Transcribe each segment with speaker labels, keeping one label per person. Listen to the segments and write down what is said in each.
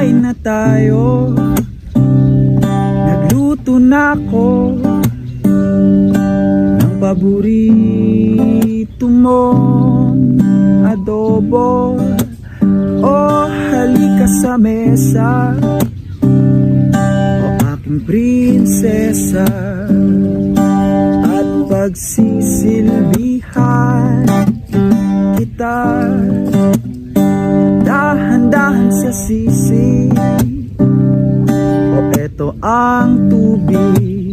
Speaker 1: kumain na tayo. Nagluto na ako ng paborito mong adobo. Oh, halika sa mesa, o aking prinsesa, at pagsisilbihan kita. Dahan-dahan sa sisi, o eto ang tubig.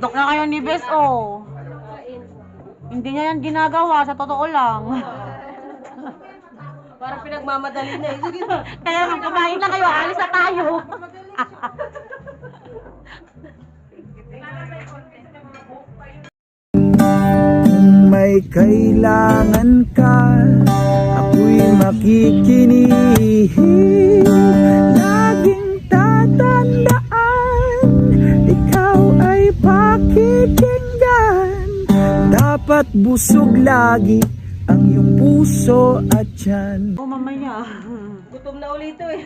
Speaker 2: Tok na kayo ni Bes, oh. Hindi niya yan ginagawa, sa totoo lang.
Speaker 3: Parang pinagmamadali na eh. Sige.
Speaker 2: Kaya magkamain na kayo, alis na tayo.
Speaker 1: Kung may kailangan ka, ako'y makikinig. Laging tatandaan, ikaw ay pakikinggan. Dapat busog lagi ang iyong puso at tiyan.
Speaker 2: Oh, mamaya.
Speaker 3: Gutom na ulit ito eh.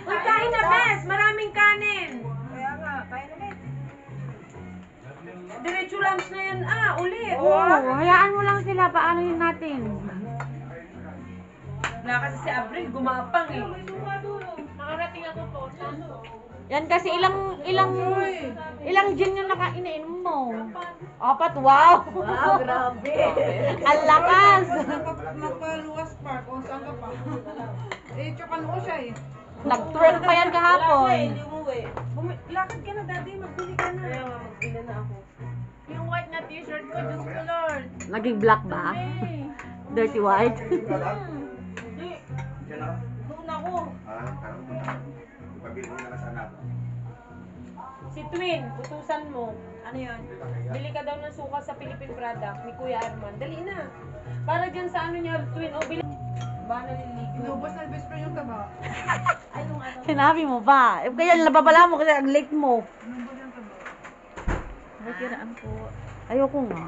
Speaker 4: Uy, kain na, Bes! Maraming kanin!
Speaker 3: Kaya nga, kaya naman.
Speaker 4: Diretso lunch na yan, ulit!
Speaker 2: Oh, hayaan mo lang sila, paano yun natin?
Speaker 4: Wala kasi si Avril, gumapang eh. Nakarating ako po.
Speaker 2: Yan kasi ilang gin yung iniinom mo. Apat, wow!
Speaker 3: Wow, grabe.
Speaker 2: Ang lakas!
Speaker 5: Magpaluwas park, o saan ka pa? Eh, tsaka noo siya eh.
Speaker 2: Nag-twerk pa yan kahapon.
Speaker 3: Hindi umuwi.
Speaker 4: Lakad ka na, daddy. Magbili ka na.
Speaker 3: Kaya nga, magbili na ako.
Speaker 4: Yung white na t-shirt ko, Diyos ko, Lord.
Speaker 2: Naging black ba?
Speaker 4: Hey.
Speaker 2: Dirty white?
Speaker 4: Hindi. Doon ako. Si Twin, utusan mo. Ano yun? Bili ka daw ng suka sa Philippine product ni Kuya Arman. Dali na. Para dyan sa ano niya, Twin. O, bili. Ba, naliligo.
Speaker 5: Inubos na best friend yung taba.
Speaker 4: Ay, yung ano.
Speaker 2: Sinabi mo ba? Eh, kaya nababala mo kasi ang late mo.
Speaker 5: Inubos yung taba.
Speaker 3: May kiraan po.
Speaker 2: Ayoko nga.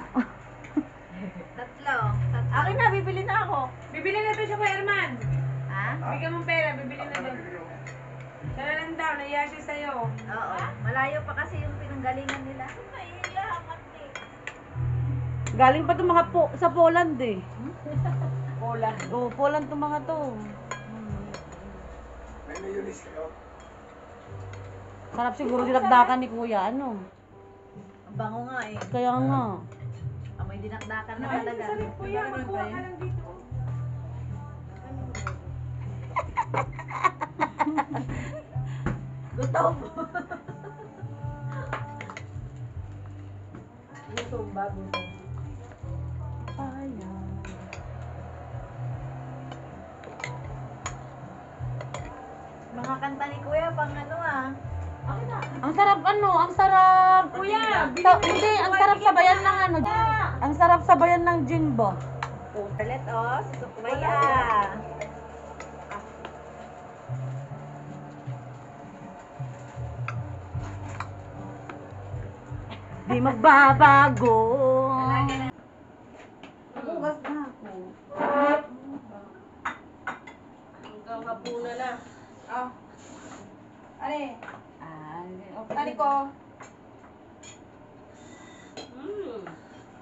Speaker 3: Tatlo.
Speaker 4: Akin na, bibili na ako. Bibili na to siya Kuya Arman.
Speaker 3: Ha?
Speaker 4: Bigyan mong pera, bibili na doon. Sana lang daw, naiya siya sa'yo.
Speaker 3: Oo. Malayo pa kasi yung pinanggalingan nila.
Speaker 2: Galing pa itong mga sa Poland eh.
Speaker 4: Bola.
Speaker 2: Oh, Poland itong mga to. Sarap siguro dinakdakan ni Kuya, ano?
Speaker 3: Ang bango nga eh.
Speaker 2: Kaya nga.
Speaker 3: Amoy dinakdakan na
Speaker 4: Ay,
Speaker 3: talaga.
Speaker 4: sarap po yan. Magkuha ka lang dito.
Speaker 3: Gutom.
Speaker 4: Gutom ba? Gutom.
Speaker 3: Mga kanta ni Kuya pang ano ah.
Speaker 2: Ang sarap ano, ang sarap.
Speaker 4: Kuya,
Speaker 2: Hindi, ang sarap sabayan ng ano. Ang sarap sabayan ng gin ba?
Speaker 3: Ulit oh, susukbay ah.
Speaker 2: Di magbabago.
Speaker 3: Bukas na ako.
Speaker 4: Hanggang hapuna na.
Speaker 5: Ah. Ano
Speaker 2: Ay,
Speaker 5: ko?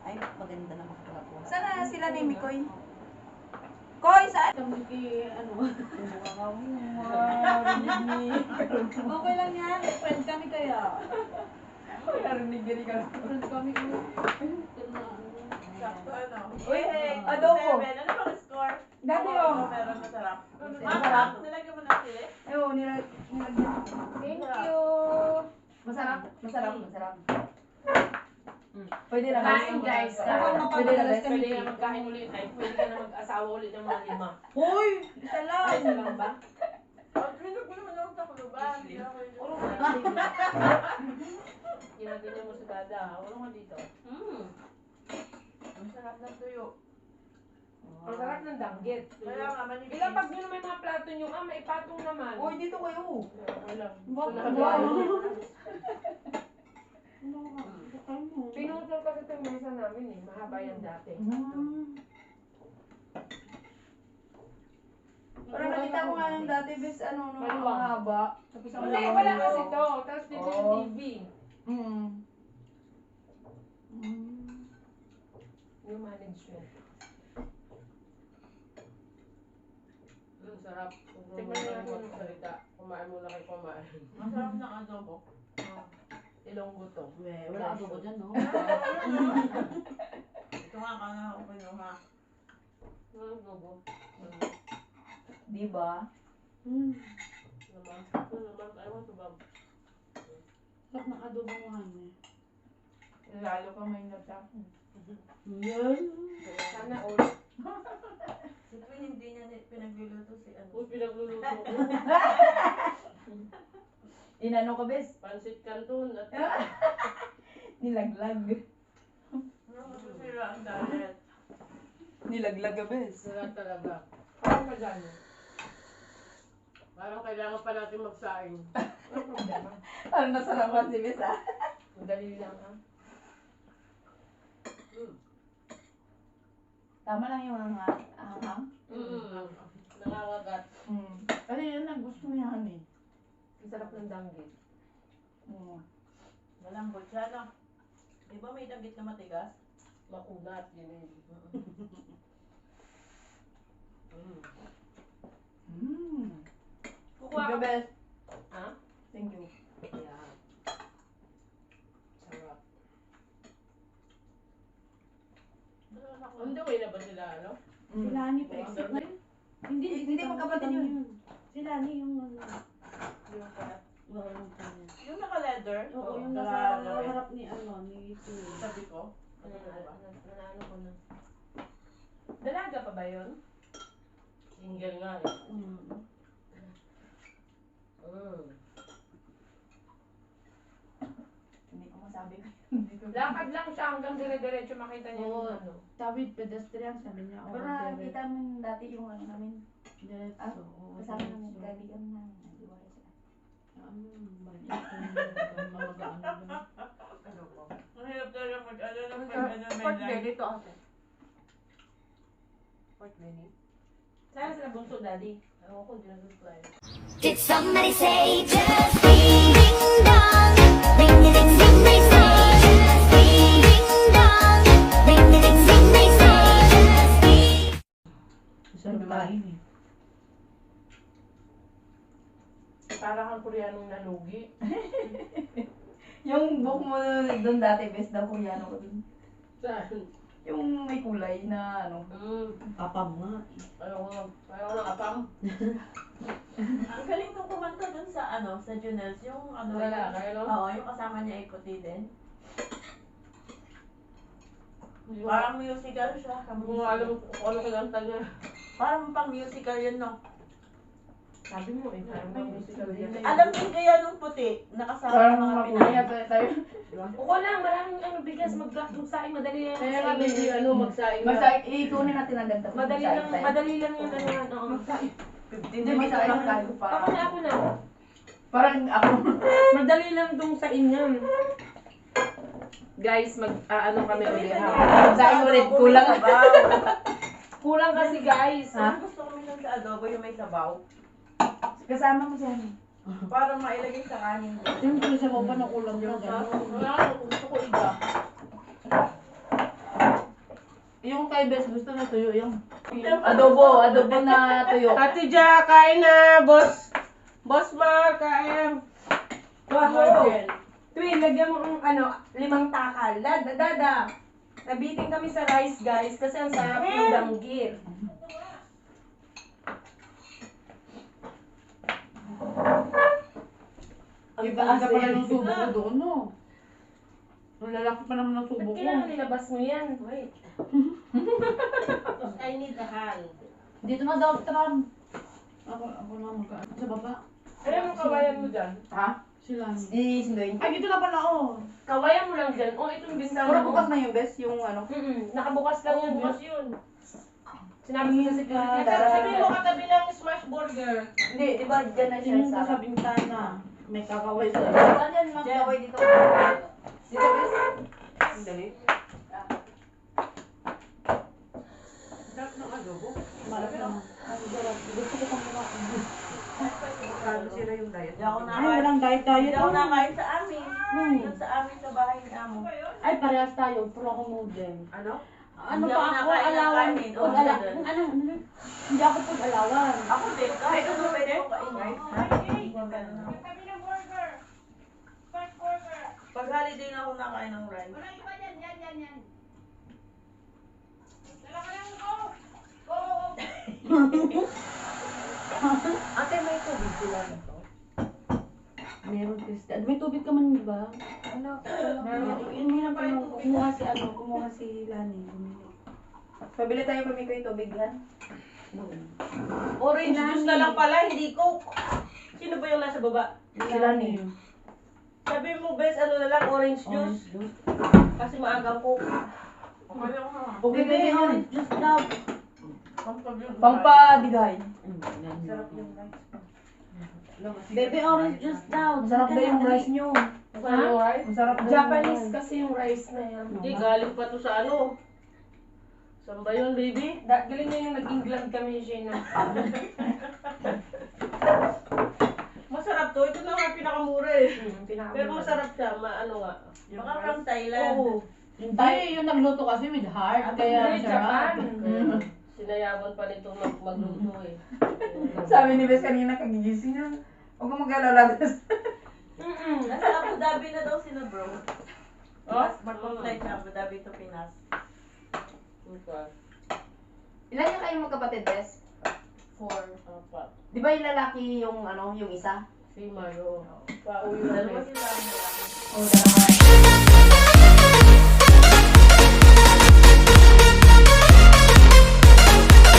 Speaker 3: Ay, maganda na magkapo.
Speaker 5: Sana sila ni Mikoy? Koy, saan? Okay lang yan. Friend kami kaya.
Speaker 4: Narinig ka.
Speaker 5: Friend kami.
Speaker 4: Sakto ano.
Speaker 5: Uy, adobo.
Speaker 4: Ano bang score?
Speaker 5: Dati oh.
Speaker 4: Meron masarap. Masarap? Nilagyan mo ng sili?
Speaker 5: Ewan, nilagyan.
Speaker 4: Thank you.
Speaker 5: Masarap? Masarap, masarap. Pwede na
Speaker 4: Kain guys.
Speaker 5: Pwede na guys.
Speaker 4: Pwede na magkain ulit. Ay, pwede ka na mag-asawa ulit ng mga 5.
Speaker 5: Uy, isa lang.
Speaker 4: Ay, isa lang ba? Pinag mo naman ako sa kuluban. Urong ka dito. Ginagano mo sa dada. Urong ka dito.
Speaker 5: Ang sarap ng tuyo.
Speaker 4: Ang sarap ng danggit. Kaya nga, manipis. Ilang pag nyo na may mga plato nyo, maipatong naman.
Speaker 5: Uy, dito kayo.
Speaker 4: Okay lang. Pinutol kasi itong mesa namin eh. Mahaba yan dati.
Speaker 3: Parang nakita ko nga yung dati, bes, ano, nung ang
Speaker 4: Maluwang.
Speaker 3: haba. Tapos ang
Speaker 4: Wala, wala kasi to. Tapos dito yung
Speaker 3: Oo.
Speaker 4: TV.
Speaker 3: Mm.
Speaker 4: Yung management.
Speaker 6: Sarap.
Speaker 4: Tingnan mo natin.
Speaker 6: Salita. Kumain muna kayo kumain.
Speaker 5: Masarap ng adobo.
Speaker 6: Ilonggo to.
Speaker 5: Wala adobo dyan, no? Ito nga ka na ako pinuha.
Speaker 6: Ilonggo.
Speaker 3: Di ba?
Speaker 6: Naman. Naman. Ewan to ba?
Speaker 5: Sarap ng adobo mo, honey.
Speaker 3: Lalo ka may nagsakin.
Speaker 5: Yan.
Speaker 4: Sana all.
Speaker 3: Si Twin, hindi niya pinagluluto si ano.
Speaker 6: Uy, pinagluluto ko.
Speaker 3: Inano ka, bes?
Speaker 6: Pansit Canton at
Speaker 3: Nilaglag.
Speaker 5: Masasira ang diet.
Speaker 3: Nilaglag ka, bes.
Speaker 6: sarap talaga.
Speaker 4: Parang madami.
Speaker 6: Parang kailangan pa natin magsaing.
Speaker 4: Walang problema.
Speaker 3: Parang nasarapan si bes, ah.
Speaker 4: Madali lang ha.
Speaker 3: Tama lang yung hanghang.
Speaker 6: Nangangagat.
Speaker 3: Pero yun ang gusto niya, honey.
Speaker 4: Ang sarap ng danggit.
Speaker 5: Malambot siya, no? Di ba may dagit na matigas?
Speaker 6: Makunat. Yun yun.
Speaker 4: Kukuha
Speaker 3: Thank you,
Speaker 4: ka.
Speaker 3: bes.
Speaker 4: Ha?
Speaker 3: Thank you.
Speaker 4: Yeah.
Speaker 6: Sarap. On the way na ba sila, ano?
Speaker 5: Sila ni pa exit na.
Speaker 3: Hindi magkapatid yun.
Speaker 5: Sila ni yung ano.
Speaker 6: Yung karat.
Speaker 5: Yung naka-leather?
Speaker 2: Oo, yung
Speaker 5: nasa
Speaker 2: nasa harap ni ano, ni Twin.
Speaker 5: Sabi ko.
Speaker 4: Nanalo ko na. Dalaga pa ba yun?
Speaker 6: Single nga eh.
Speaker 3: Hindi ko masabi ko. Hindi ko.
Speaker 4: Lakad lang siya hanggang dire-diretso makita niya yung ano.
Speaker 2: Sabi, pedestrian, sabi niya.
Speaker 3: Pero nakikita mo yung dati yung ano namin.
Speaker 2: Diretso.
Speaker 3: Ah,
Speaker 2: oo,
Speaker 3: kasama
Speaker 2: diretso.
Speaker 3: namin kaibigan namin. Naliwala sila.
Speaker 5: Ang hirap talaga mag-ano ng pag-ano may
Speaker 2: Pork
Speaker 5: life.
Speaker 2: belly to ate.
Speaker 4: Pork belly. Sana sila bunso, daddy.
Speaker 6: Ewan ko, di nag-reply.
Speaker 7: Did somebody say just ding ding dong? Ring a ding ding they say just ding ding dong. Ring a ding ding they say just ding.
Speaker 2: Sarap kain eh.
Speaker 6: Parang ang Koreanong nalugi.
Speaker 3: Yung book mo doon dati, best daw Koreano ko dun.
Speaker 6: Saan?
Speaker 3: Yung may kulay na ano.
Speaker 2: Apam nga.
Speaker 6: Ayaw ng apam.
Speaker 5: Ang galing nung kumanta dun sa ano, sa Junels, yung ano,
Speaker 6: Wala, kaya no?
Speaker 5: oo, yung kasama niya ikuti din.
Speaker 6: Hindi ko
Speaker 5: Parang musical siya.
Speaker 6: hindi ko alam kung ano kinanta niya.
Speaker 5: Parang pang musical yun, no?
Speaker 6: Sabi mo eh, parang may musical yan.
Speaker 5: Alam din kaya nung puti, nakasama
Speaker 3: Parang
Speaker 5: ng mga
Speaker 3: makulay
Speaker 5: Pinay.
Speaker 3: tayo.
Speaker 4: Uko lang, maraming ano, bigas magsaing, madali lang.
Speaker 6: Kaya nga hindi ano magsaing na.
Speaker 3: Basta ikunin natin ang ganda.
Speaker 4: Madali lang yung ano, oo.
Speaker 3: Hindi, magsaing tayo pa.
Speaker 4: Ako na.
Speaker 3: Parang ako.
Speaker 4: Madali lang tong sa inyo. Guys, ano kami ulit ha.
Speaker 3: Magsaing ulit, kulang.
Speaker 4: Kulang kasi guys.
Speaker 3: Ha?
Speaker 5: Gusto ko minsan sa adobo yung may sabaw.
Speaker 3: Kasama mo siya.
Speaker 5: Para mailagay sa kanin.
Speaker 2: Siyempre, sa baba na kulang na gano'n.
Speaker 6: Wala ko, gusto ko iba.
Speaker 3: Yung kay Bes, gusto na tuyo yung adobo na tuyo.
Speaker 6: Ate Ja, kain na, boss. Boss Mark, kain.
Speaker 4: Wow! Twin, lagyan mo ang 5 takal. Dada. Nabiting kami sa rice guys kasi ang sarap yung danggit.
Speaker 3: Iba ka pala ng subo ko doon, no? Ang lalaki pa naman ng subo
Speaker 4: Ba't
Speaker 3: ko.
Speaker 4: kailangan nilabas mo yan? Wait.
Speaker 6: I need a hand.
Speaker 3: Dito na daw, Trump.
Speaker 2: Ako na magkaan. Sa baba.
Speaker 4: Pero yung kawayan mo dyan.
Speaker 3: Ha?
Speaker 2: Sila.
Speaker 3: Di sindoy. Ay, dito na pala, oh.
Speaker 4: Kawayan mo lang dyan. Oh, itong bintana
Speaker 3: Pero
Speaker 4: mo.
Speaker 3: bukas na yung Bes, yung ano.
Speaker 4: Nakabukas lang yan.
Speaker 6: Bukas yun.
Speaker 4: Sinabi ko sa security.
Speaker 6: Sabi mo katabi ng smash burger.
Speaker 3: Hindi, di ba dyan na siya
Speaker 2: Yung
Speaker 3: sa...
Speaker 2: sa bintana. May kakaway sa
Speaker 3: Saan yan, Ma'am Kaway dito? Dito, Bes.
Speaker 6: Dali.
Speaker 2: Marap na. Ang sarap. Gusto ko pang
Speaker 5: sira yung diet.
Speaker 6: Hindi ako
Speaker 2: Ay,
Speaker 6: nakain.
Speaker 2: walang diet-diet.
Speaker 6: Hindi ako nakain sa amin.
Speaker 2: Hmm.
Speaker 6: Doon sa amin sa bahay ni Amo.
Speaker 2: Ay, parehas tayo. Pero ako noodle.
Speaker 5: Ano?
Speaker 2: Ano
Speaker 6: Hindi
Speaker 2: pa
Speaker 6: ako
Speaker 2: ako?
Speaker 6: nakain ng
Speaker 2: Alawan.
Speaker 6: kanin.
Speaker 2: Pag
Speaker 6: Oo,
Speaker 2: ala-
Speaker 6: ganun.
Speaker 2: ano? Hindi ako pag alawan.
Speaker 6: Ako din. Kahit ano pwede ko kainin. Pag holiday na ako nakain ng rice.
Speaker 3: Ate, may tubig sila nito.
Speaker 2: Meron, Krista. May tubig ka man, di ba?
Speaker 3: Ano?
Speaker 2: Meron. Yun pa yung kumuha si kumuha si Lani. Bumili.
Speaker 3: Pabili tayo kami ko yung tubig yan.
Speaker 6: Orange juice na lang pala, hindi Coke. Sino ba yung nasa baba?
Speaker 2: Si Lani.
Speaker 6: Sabi mo, best ano na lang, orange juice.
Speaker 2: Orange juice.
Speaker 6: Kasi maagang Coke.
Speaker 2: Bibili orange juice daw.
Speaker 3: Pampadigay.
Speaker 2: Bebe, orange juice daw.
Speaker 3: Masarap ba yung rice nyo?
Speaker 6: Masarap yung rice?
Speaker 3: Masarap ba yung
Speaker 4: Japanese kasi yung rice na yan.
Speaker 6: Hindi, galing pa to sa ano. Saan ba yun, baby?
Speaker 4: Galing niya yung nag-England kami ni Shayna.
Speaker 6: Masarap to. Ito lang ang pinakamura eh. Pero masarap siya. Ano nga. Baka from Thailand.
Speaker 3: Oo.
Speaker 2: Hindi, yung nagluto kasi with heart. Kaya
Speaker 4: Japan.
Speaker 6: Sinayawan pa nito magluto eh.
Speaker 3: Sabi ni Bes kanina kagigising na. Huwag kang mag-alala.
Speaker 6: Nasa Abu Dhabi na daw sila, bro.
Speaker 3: Oh?
Speaker 6: Mag-flight sa Abu Dhabi to Pinas.
Speaker 3: Ilan yung kayong magkapatid, Bes?
Speaker 6: 4, 4.
Speaker 3: Di ba yung lalaki yung yung isa?
Speaker 6: Si Mario. Pauwi na. Dalawa sila ang lalaki.
Speaker 3: Oo, dalawa.